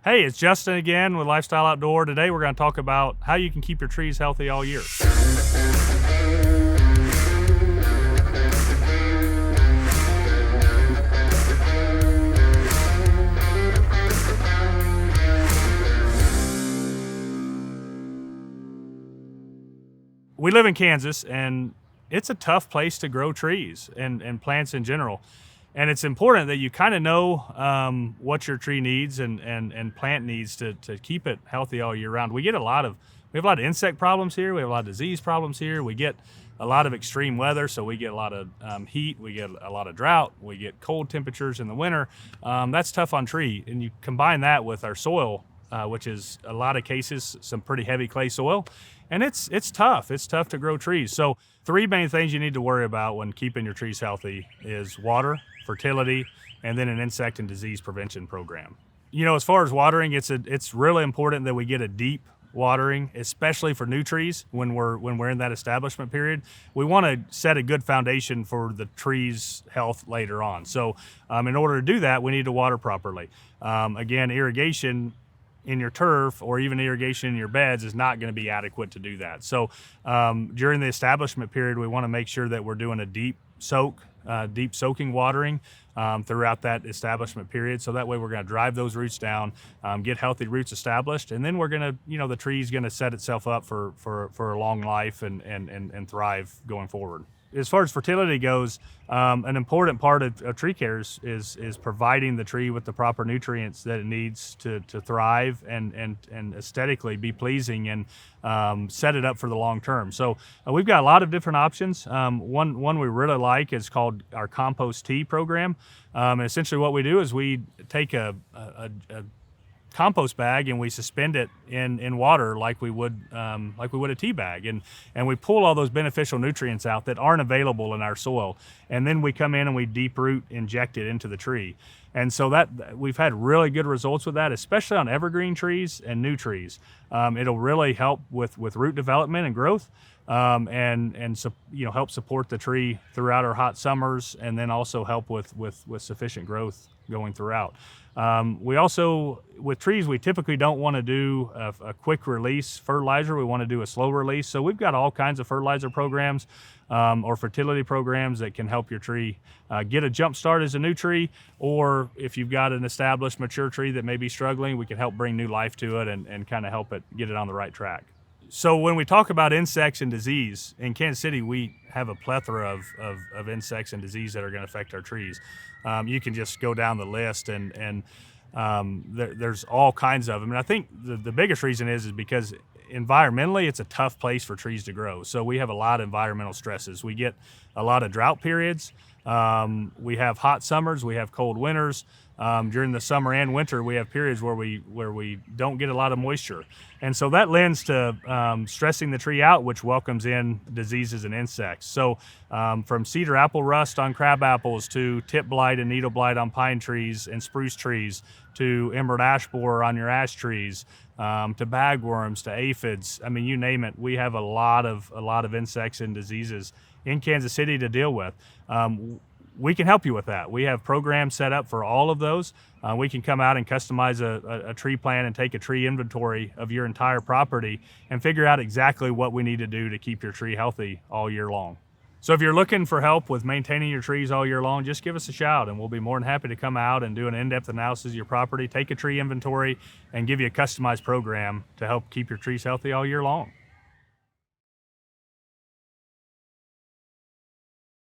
Hey, it's Justin again with Lifestyle Outdoor. Today we're going to talk about how you can keep your trees healthy all year. We live in Kansas, and it's a tough place to grow trees and plants in general. And it's important that you kind of know what your tree needs and plant needs to keep it healthy all year round. We have a lot of insect problems here. We have a lot of disease problems here. We get a lot of extreme weather, so we get a lot of heat. We get a lot of drought. We get cold temperatures in the winter. That's tough on tree. And you combine that with our soil, which is a lot of cases some pretty heavy clay soil, and it's tough. It's tough to grow trees. So 3 main things you need to worry about when keeping your trees healthy is water, fertility, and then an insect and disease prevention program. You know, as far as watering, it's really important that we get a deep watering, especially for new trees when we're in that establishment period. We want to set a good foundation for the tree's health later on. So in order to do that, we need to water properly. Again, irrigation in your turf or even irrigation in your beds is not going to be adequate to do that. So during the establishment period, we want to make sure that we're doing a deep soaking watering throughout that establishment period. So that way we're going to drive those roots down, get healthy roots established, and then we're going to, the tree's going to set itself up for a long life and thrive going forward. As far as fertility goes, an important part of tree care is providing the tree with the proper nutrients that it needs to thrive and aesthetically be pleasing and set it up for the long term. So we've got a lot of different options. One we really like is called our compost tea program. And essentially what we do is we take a compost bag and we suspend it in water like we would a tea bag, and we pull all those beneficial nutrients out that aren't available in our soil, and then we come in and we deep root inject it into the tree. And so that we've had really good results with that, especially on evergreen trees and new trees. It'll really help with root development and growth, and so, help support the tree throughout our hot summers, and then also help with sufficient growth going throughout. We also, with trees, we typically don't want to do a quick release fertilizer. We want to do a slow release. So we've got all kinds of fertilizer programs or fertility programs that can help your tree get a jump start as a new tree, or if you've got an established mature tree that may be struggling, we can help bring new life to it and kind of help it get it on the right track. So when we talk about insects and disease, in Kansas City, we have a plethora of insects and disease that are going to affect our trees. You can just go down the list and there's all kinds of them. And I think the biggest reason is because environmentally, it's a tough place for trees to grow. So we have a lot of environmental stresses. We get a lot of drought periods. We have hot summers, we have cold winters. During the summer and winter, we have periods where we don't get a lot of moisture. And so that lends to stressing the tree out, which welcomes in diseases and insects. So from cedar apple rust on crab apples to tip blight and needle blight on pine trees and spruce trees to emerald ash borer on your ash trees, to bagworms, to aphids. I mean, you name it. We have a lot of insects and diseases in Kansas City to deal with. We can help you with that. We have programs set up for all of those. We can come out and customize a tree plan and take a tree inventory of your entire property and figure out exactly what we need to do to keep your tree healthy all year long. So if you're looking for help with maintaining your trees all year long, just give us a shout and we'll be more than happy to come out and do an in-depth analysis of your property, take a tree inventory, and give you a customized program to help keep your trees healthy all year long.